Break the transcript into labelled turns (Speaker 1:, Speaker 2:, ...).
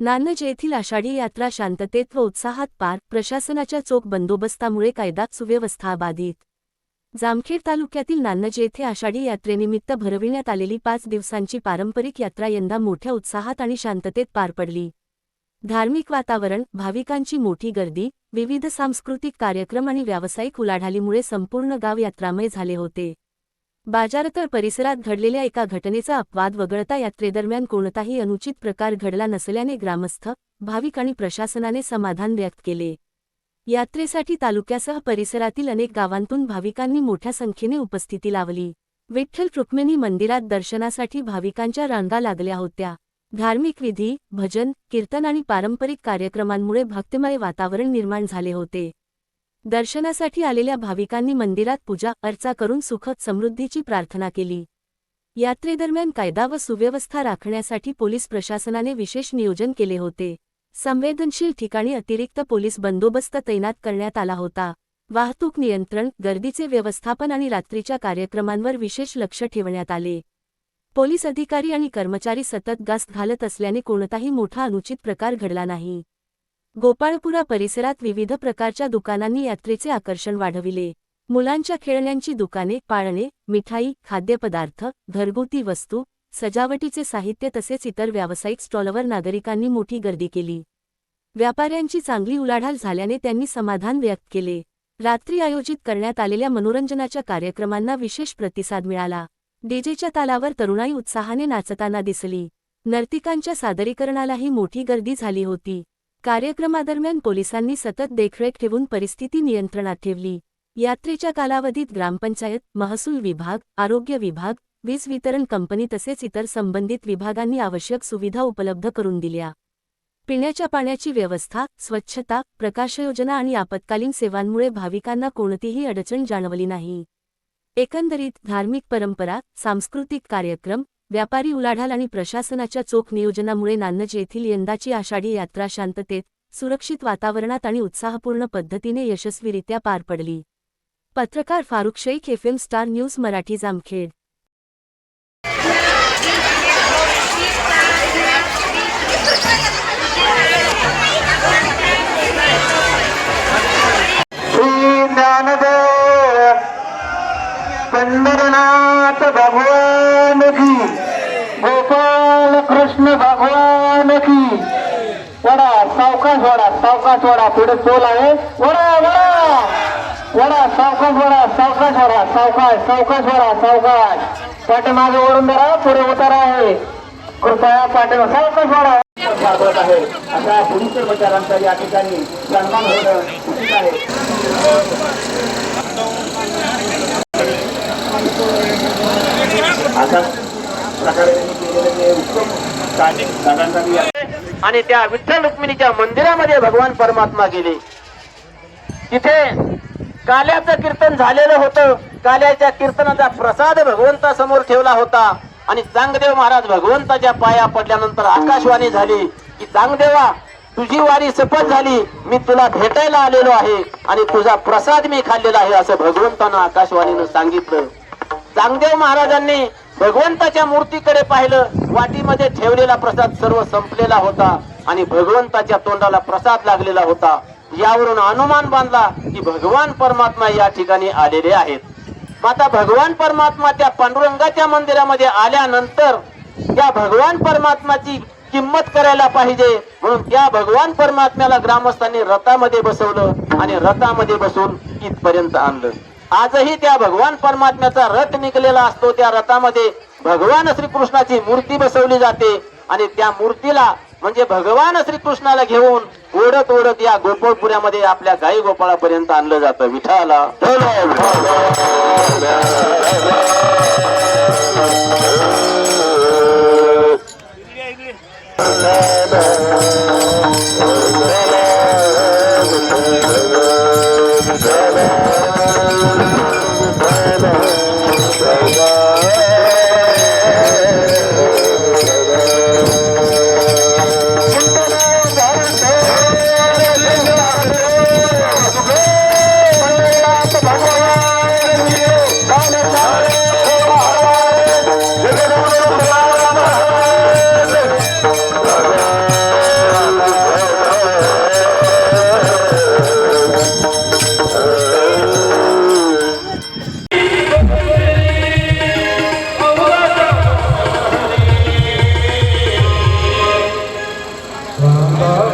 Speaker 1: नान्नज येथील आषाढी यात्रा शांततेत व उत्साहात पार. प्रशासनाच्या चोख बंदोबस्तामुळे कायदा सुव्यवस्था बाधित. जामखेड तालुक्यातील नान्नज येथे आषाढी यात्रेनिमित्त भरविण्यात आलेली 5 दिवसांची पारंपरिक यात्रा यंदा मोठ्या उत्साहात आणि शांततेत पार पडली. धार्मिक वातावरण, भाविकांची मोठी गर्दी, विविध सांस्कृतिक कार्यक्रम आणि व्यावसायिक उलाढालीमुळे संपूर्ण गाव यात्रामय झाले होते. बाजारतळ परिसरात घडलेल्या एका घटनेचा अपवाद वगळता यात्रेदरम्यान कोणताही अनुचित प्रकार घडला नसल्याने ग्रामस्थ, भाविक आणि प्रशासनाने समाधान व्यक्त केले. यात्रेसाठी तालुक्यासह परिसरातील अनेक गावांतून भाविकांनी मोठ्या संख्येने उपस्थिती लावली. विठ्ठल रुक्मिणी मंदिरात दर्शनासाठी भाविकांच्या रांगा लागल्या होत्या. धार्मिक विधी, भजन, कीर्तन आणि पारंपरिक कार्यक्रमांमुळे भक्तिमय वातावरण निर्माण झाले होते. दर्शनासाठी आलेल्या भाविकांनी मंदिरात पूजा अर्चा करून सुखद समृद्धीची प्रार्थना केली. यात्रेदरम्यान कायदा व सुव्यवस्था राखण्यासाठी पोलीस प्रशासनाने विशेष नियोजन केले होते. संवेदनशील ठिकाणी अतिरिक्त पोलीस बंदोबस्त तैनात करण्यात आला होता. वाहतूक नियंत्रण, गर्दीचे व्यवस्थापन आणि रात्रीच्या कार्यक्रमांवर विशेष लक्ष ठेवण्यात आले. पोलीस अधिकारी आणि कर्मचारी सतत गस्त घालत असल्याने कोणताही मोठा अनुचित प्रकार घडला नाही. गोपाळपुरा परिसरात विविध प्रकारच्या दुकानांनी यात्रेचे आकर्षण वाढविले. मुलांच्या खेळण्यांची दुकाने, पाळणे, मिठाई, खाद्यपदार्थ, घरगुती वस्तू, सजावटीचे साहित्य तसेच इतर व्यावसायिक स्टॉलवर नागरिकांनी मोठी गर्दी केली. व्यापाऱ्यांची चांगली उलाढाल झाल्याने त्यांनी समाधान व्यक्त केले. रात्री आयोजित करण्यात आलेल्या मनोरंजनाच्या कार्यक्रमांना विशेष प्रतिसाद मिळाला. डीजेच्या तालावर तरुणाई उत्साहाने नाचताना दिसली. नर्तिकांच्या सादरीकरणालाही मोठी गर्दी झाली होती. कार्यक्रमादरम्यान पोलिसांनी सतत देखरेख ठेवून परिस्थिती नियंत्रणात ठेवली. यात्रेच्या कालावधीत ग्रामपंचायत, महसूल विभाग, आरोग्य विभाग, वीज वितरण कंपनी तसेच इतर संबंधित विभागांनी आवश्यक सुविधा उपलब्ध करून दिल्या. पिण्याच्या पाण्याची व्यवस्था, स्वच्छता, प्रकाशयोजना आणि आपत्कालीन सेवांमुळे भाविकांना कोणतीही अडचण जाणवली नाही. एकंदरीत धार्मिक परंपरा, सांस्कृतिक कार्यक्रम, व्यापारी उलाढाल आणि प्रशासनाच्या चोख नियोजनामुळे नान्नज येथील यंदाची आषाढी यात्रा शांततेत, सुरक्षित वातावरणात आणि उत्साहपूर्ण पद्धतीने यशस्वीरित्या पार पडली. पत्रकार Farooq Shaikh, FM star news Marathi, Jamkhed.
Speaker 2: Pandharnath Bhagwan की, गोपाल कृष्ण भगवान की. वडा सावकाश वडा पुढे पोल आहे. वडा सावकाश वडा पाठीमागे ओढून धरा, पुढे उतारा आहे. कृपया पाठीमागे सावकाश वडा आहे. अशा पोलीस कर्मचाऱ्यांचा या ठिकाणी सन्मान होणं उचित आहे. आणि त्या विठ्ठल रुक्मिणीच्या मंदिरामध्ये भगवान परमात्मा गेले. तिथे काल्याचं कीर्तन झालेलं होतं. काल्याच्या कीर्तनाचा प्रसाद भगवंतासमोर ठेवला होता. आणि चांगदेव महाराज भगवंताच्या पाया पडल्यानंतर आकाशवाणी झाली की, चांगदेवा, तुझी वारी सफल झाली. मी तुला भेटायला आलेलो आहे आणि तुझा प्रसाद मी खाल्लेला आहे, असं भगवंतानं आकाशवाणीनं सांगितलं. चांगदेव महाराजांनी भगवंताच्या मूर्तीकडे पाहिलं. वाटीमध्ये ठेवलेला प्रसाद सर्व संपलेला होता आणि भगवंताच्या तोंडाला प्रसाद लागलेला होता. यावरून अनुमान बांधला की भगवान परमात्मा या ठिकाणी आलेले आहेत. आता भगवान परमात्मा त्या पांडुरंगाच्या मंदिरामध्ये आल्यानंतर त्या भगवान परमात्माची किंमत करायला पाहिजे, म्हणून त्या भगवान परमात्म्याला ग्रामस्थांनी रथामध्ये बसवलं आणि रथामध्ये बसून इथपर्यंत आणलं. आजही त्या भगवान परमात्म्याचा रथ निघलेला असतो. त्या रथामध्ये भगवान श्रीकृष्णाची मूर्ती बसवली जाते आणि त्या मूर्तीला म्हणजे भगवान श्रीकृष्णाला घेऊन ओढत ओढत या गोपाळपुऱ्यामध्ये आपल्या गाई गोपाळापर्यंत आणलं जातं. विठाला
Speaker 3: बाबा